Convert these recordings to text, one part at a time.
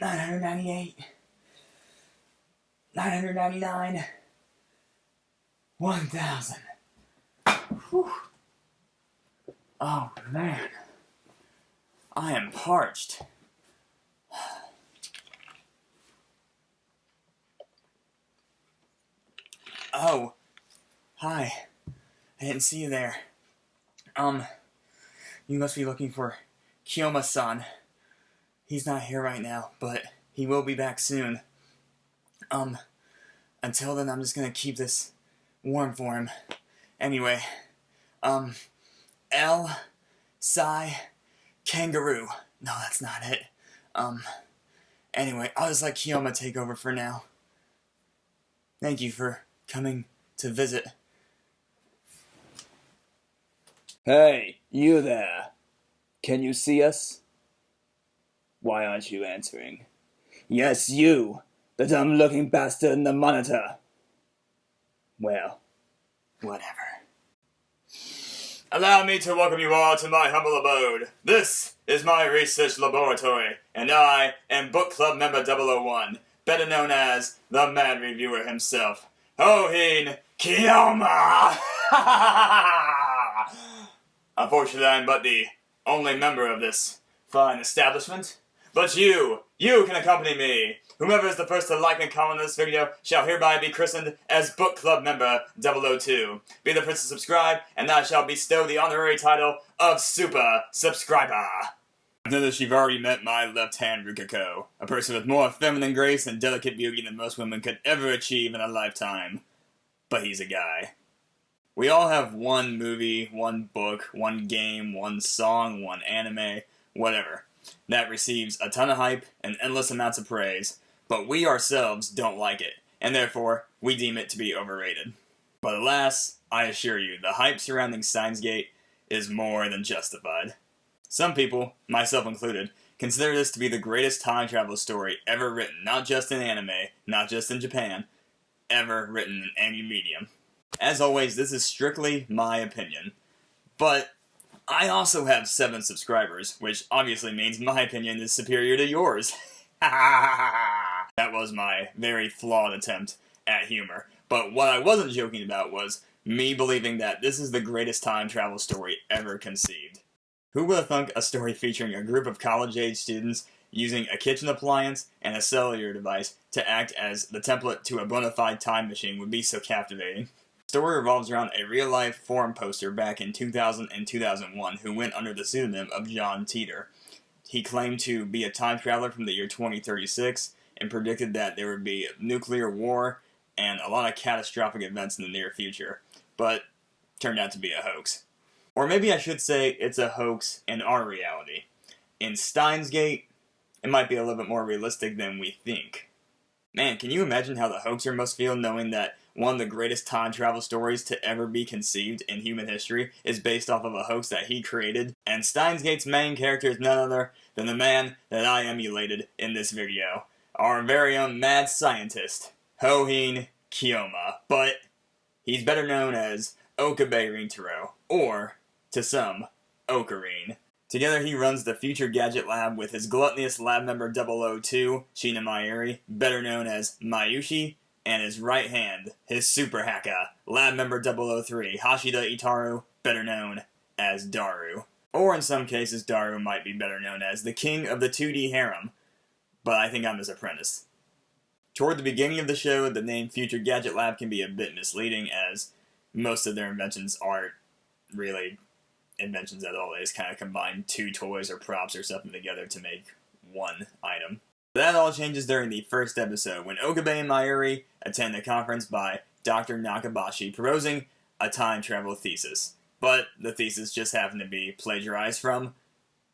998, 999, 1,000. Whew. Oh man, I am parched. Oh, hi. I didn't see you there. You must be looking for Kiyoma-san. He's not here right now, but he will be back soon. Until then, I'm just gonna keep this warm for him. Anyway, L, Psy, Kangaroo. No, that's not it. Anyway, I'll just let Kiyoma take over for now. Thank you for coming to visit. Hey, you there. Can you see us? Why aren't you answering? Yes, you! The dumb-looking bastard in the monitor! Well, whatever. Allow me to welcome you all to my humble abode. This is my research laboratory, and I am Book Club member 001, better known as the Mad Reviewer himself, Hohin Kiyoma! Unfortunately, I'm but the only member of this fine establishment. But you can accompany me. Whomever is the first to like and comment on this video shall hereby be christened as Book Club member 002. Be the first to subscribe, and I shall bestow the honorary title of Super Subscriber. I've noticed you've already met my left-hand Rukiko, a person with more feminine grace and delicate beauty than most women could ever achieve in a lifetime. But he's a guy. We all have one movie, one book, one game, one song, one anime, whatever, that receives a ton of hype and endless amounts of praise, but we ourselves don't like it, and therefore, we deem it to be overrated. But alas, I assure you, the hype surrounding Steins is more than justified. Some people, myself included, consider this to be the greatest time travel story ever written, not just in anime, not just in Japan, ever written in any medium. As always, this is strictly my opinion, but I also have 7 subscribers, which obviously means my opinion is superior to yours. That was my very flawed attempt at humor, but what I wasn't joking about was me believing that this is the greatest time travel story ever conceived. Who would have thunk a story featuring a group of college-age students using a kitchen appliance and a cellular device to act as the template to a bona fide time machine would be so captivating? The story revolves around a real-life forum poster back in 2000 and 2001 who went under the pseudonym of John Teeter. He claimed to be a time traveler from the year 2036 and predicted that there would be nuclear war and a lot of catastrophic events in the near future, but turned out to be a hoax. Or maybe I should say it's a hoax in our reality. In Steins Gate, it might be a little bit more realistic than we think. Man, can you imagine how the hoaxer must feel knowing that one of the greatest time travel stories to ever be conceived in human history is based off of a hoax that he created, and Steins Gate's main character is none other than the man that I emulated in this video, our very own mad scientist, Hohin Kiyoma, but he's better known as Okabe Rintaro, or, to some, Ocarine. Together he runs the Future Gadget Lab with his gluttonous lab member 002, Shina Mayuri, better known as Mayushi, and his right hand, his super hacker, lab member 003, Hashida Itaru, better known as Daru. Or in some cases, Daru might be better known as the king of the 2D harem, but I think I'm his apprentice. Toward the beginning of the show, the name Future Gadget Lab can be a bit misleading, as most of their inventions aren't really inventions at all. They just kind of combine 2 toys or props or something together to make one item. That all changes during the first episode, when Okabe and Mayuri attend a conference by Dr. Nakabashi proposing a time travel thesis. But the thesis just happened to be plagiarized from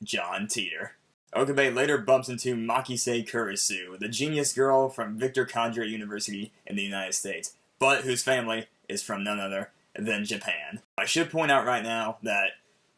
John Teeter. Okabe later bumps into Makise Kurisu, the genius girl from Victor Kandra University in the United States, but whose family is from none other than Japan. I should point out right now that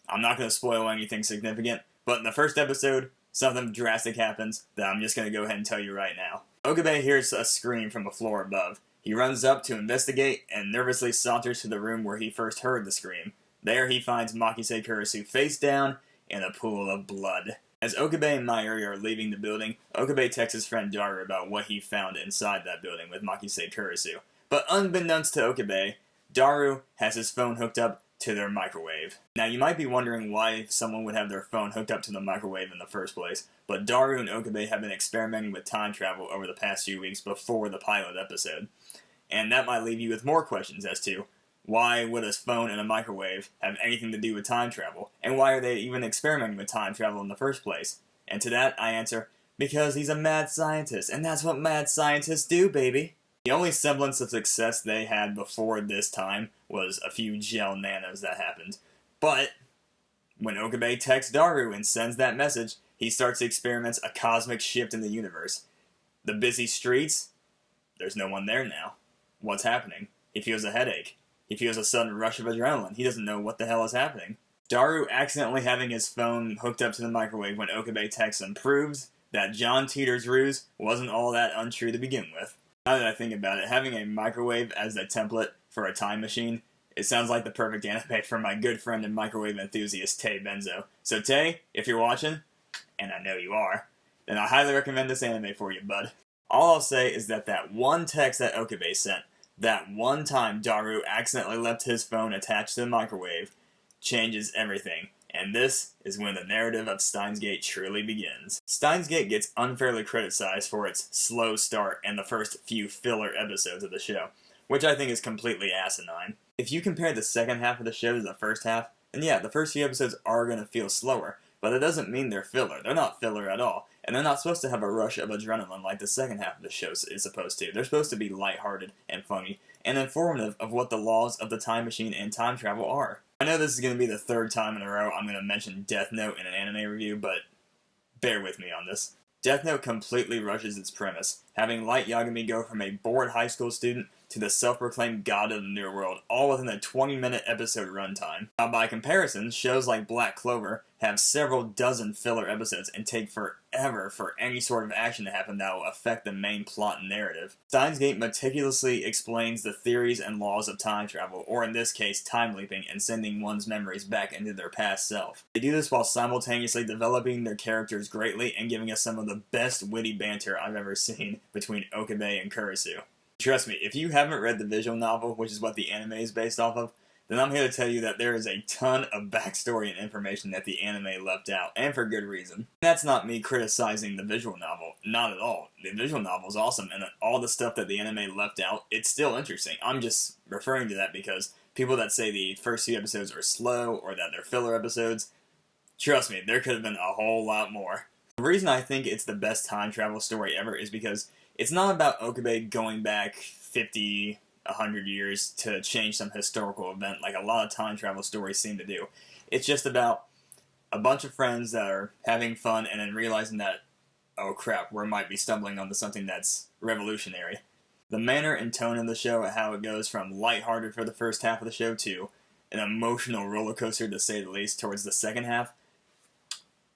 I'm not going to spoil anything significant, but in the first episode, something drastic happens that I'm just going to go ahead and tell you right now. Okabe hears a scream from the floor above. He runs up to investigate and nervously saunters to the room where he first heard the scream. There he finds Makise Kurisu face down in a pool of blood. As Okabe and Mayuri are leaving the building, Okabe texts his friend Daru about what he found inside that building with Makise Kurisu. But unbeknownst to Okabe, Daru has his phone hooked up to their microwave. Now you might be wondering why someone would have their phone hooked up to the microwave in the first place, but Daru and Okabe have been experimenting with time travel over the past few weeks before the pilot episode. And that might leave you with more questions as to why would a phone and a microwave have anything to do with time travel? And why are they even experimenting with time travel in the first place? And to that, I answer, because he's a mad scientist, and that's what mad scientists do, baby. The only semblance of success they had before this time was a few gel nanos that happened. But when Okabe texts Daru and sends that message, he starts to experience a cosmic shift in the universe. The busy streets, there's no one there now. What's happening? He feels a headache. He feels a sudden rush of adrenaline. He doesn't know what the hell is happening. Daru accidentally having his phone hooked up to the microwave when Okabe texts him proves that John Teeter's ruse wasn't all that untrue to begin with. Now that I think about it, having a microwave as a template for a time machine, it sounds like the perfect anime for my good friend and microwave enthusiast Tay Benzo. So Tay, if you're watching, and I know you are, then I highly recommend this anime for you, bud. All I'll say is that one text that Okabe sent, that one time Daru accidentally left his phone attached to the microwave, changes everything. And this is when the narrative of Steins Gate truly begins. Steins Gate gets unfairly criticized for its slow start and the first few filler episodes of the show, which I think is completely asinine. If you compare the second half of the show to the first half, then yeah, the first few episodes are going to feel slower, but that doesn't mean they're filler. They're not filler at all. And they're not supposed to have a rush of adrenaline like the second half of the show is supposed to. They're supposed to be lighthearted and funny, and informative of what the laws of the time machine and time travel are. I know this is going to be the third time in a row I'm going to mention Death Note in an anime review, but bear with me on this. Death Note completely rushes its premise, having Light Yagami go from a bored high school student to the self-proclaimed god of the New World, all within a 20-minute episode runtime. Now, by comparison, shows like Black Clover have several dozen filler episodes and take forever for any sort of action to happen that will affect the main plot and narrative. Steins Gate meticulously explains the theories and laws of time travel, or in this case, time leaping and sending one's memories back into their past self. They do this while simultaneously developing their characters greatly and giving us some of the best witty banter I've ever seen between Okabe and Kurisu. Trust me, if you haven't read the visual novel, which is what the anime is based off of, then I'm here to tell you that there is a ton of backstory and information that the anime left out, and for good reason. That's not me criticizing the visual novel, not at all. The visual novel is awesome, and all the stuff that the anime left out, it's still interesting. I'm just referring to that because people that say the first few episodes are slow, or that they're filler episodes, trust me, there could have been a whole lot more. The reason I think it's the best time travel story ever is because it's not about Okabe going back 50, 100 years to change some historical event like a lot of time travel stories seem to do. It's just about a bunch of friends that are having fun and then realizing that, oh crap, we might be stumbling onto something that's revolutionary. The manner and tone of the show, how it goes from lighthearted for the first half of the show to an emotional roller coaster to say the least towards the second half,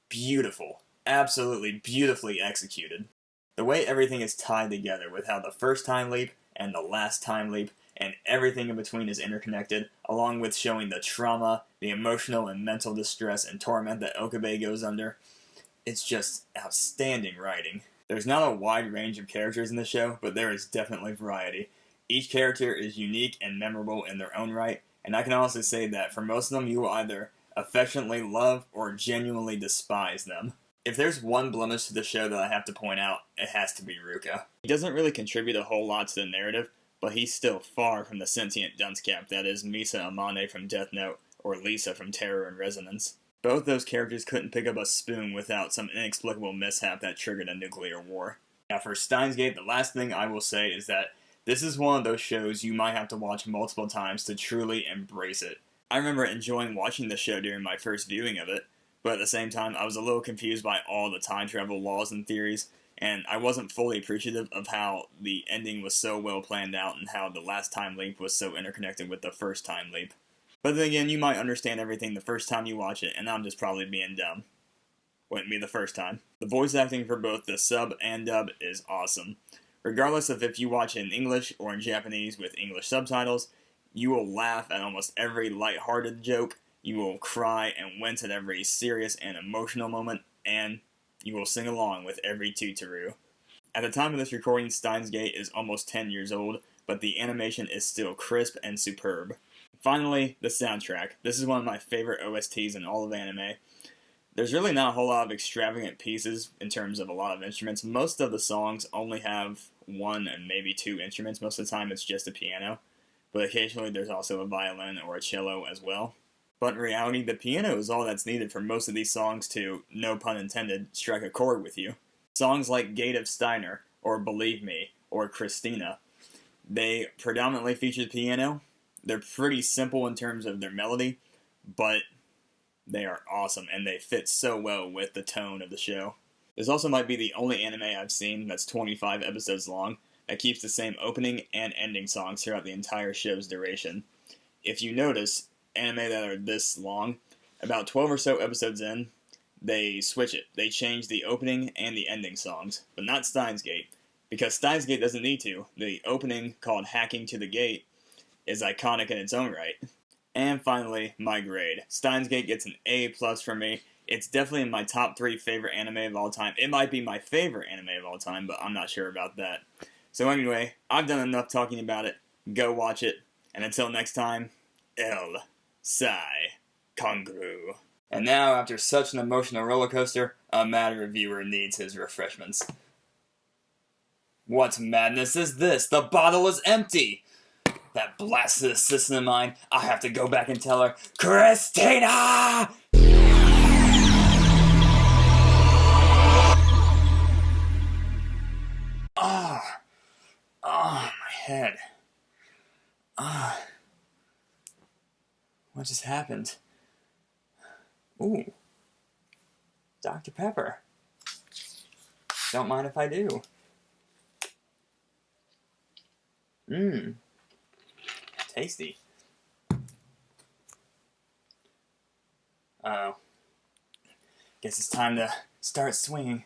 beautiful. Absolutely beautifully executed. The way everything is tied together with how the first time leap and the last time leap and everything in between is interconnected, along with showing the trauma, the emotional and mental distress and torment that Okabe goes under, it's just outstanding writing. There's not a wide range of characters in the show, but there is definitely variety. Each character is unique and memorable in their own right, and I can honestly say that for most of them you will either affectionately love or genuinely despise them. If there's one blemish to the show that I have to point out, it has to be Ruka. He doesn't really contribute a whole lot to the narrative, but he's still far from the sentient dunce cap that is Misa Amane from Death Note, or Lisa from Terror and Resonance. Both those characters couldn't pick up a spoon without some inexplicable mishap that triggered a nuclear war. Now for Steins Gate, the last thing I will say is that this is one of those shows you might have to watch multiple times to truly embrace it. I remember enjoying watching the show during my first viewing of it, but at the same time, I was a little confused by all the time travel laws and theories, and I wasn't fully appreciative of how the ending was so well planned out and how the last time leap was so interconnected with the first time leap. But then again, you might understand everything the first time you watch it, and I'm just probably being dumb. Wouldn't be the first time. The voice acting for both the sub and dub is awesome. Regardless of if you watch it in English or in Japanese with English subtitles, you will laugh at almost every lighthearted joke. You will cry and wince at every serious and emotional moment. and you will sing along with every tutoroo. At the time of this recording, Steins Gate is almost 10 years old, but the animation is still crisp and superb. Finally, the soundtrack. This is one of my favorite OSTs in all of anime. There's really not a whole lot of extravagant pieces in terms of a lot of instruments. Most of the songs only have one and maybe two instruments. Most of the time it's just a piano, but occasionally there's also a violin or a cello as well. But in reality, the piano is all that's needed for most of these songs to, no pun intended, strike a chord with you. Songs like Gate of Steiner, or Believe Me, or Christina, they predominantly feature the piano. They're pretty simple in terms of their melody, but they are awesome, and they fit so well with the tone of the show. This also might be the only anime I've seen that's 25 episodes long that keeps the same opening and ending songs throughout the entire show's duration. If you notice, anime that are this long, about 12 or so episodes in, they switch it. They change the opening and the ending songs, but not Steins Gate, because Steins Gate doesn't need to. The opening, called Hacking to the Gate, is iconic in its own right. And finally, my grade. Steins Gate gets an A+ from me. It's definitely in my top 3 favorite anime of all time. It might be my favorite anime of all time, but I'm not sure about that. So anyway, I've done enough talking about it. Go watch it. And until next time, El Sai Kongru. And now, after such an emotional roller coaster, a mad reviewer needs his refreshments. What madness is this? The bottle is empty! That blasted assistant of mine, I have to go back and tell her, Christina! My head. What just happened? Ooh. Dr. Pepper. Don't mind if I do. Tasty. Uh-oh. Guess it's time to start swinging.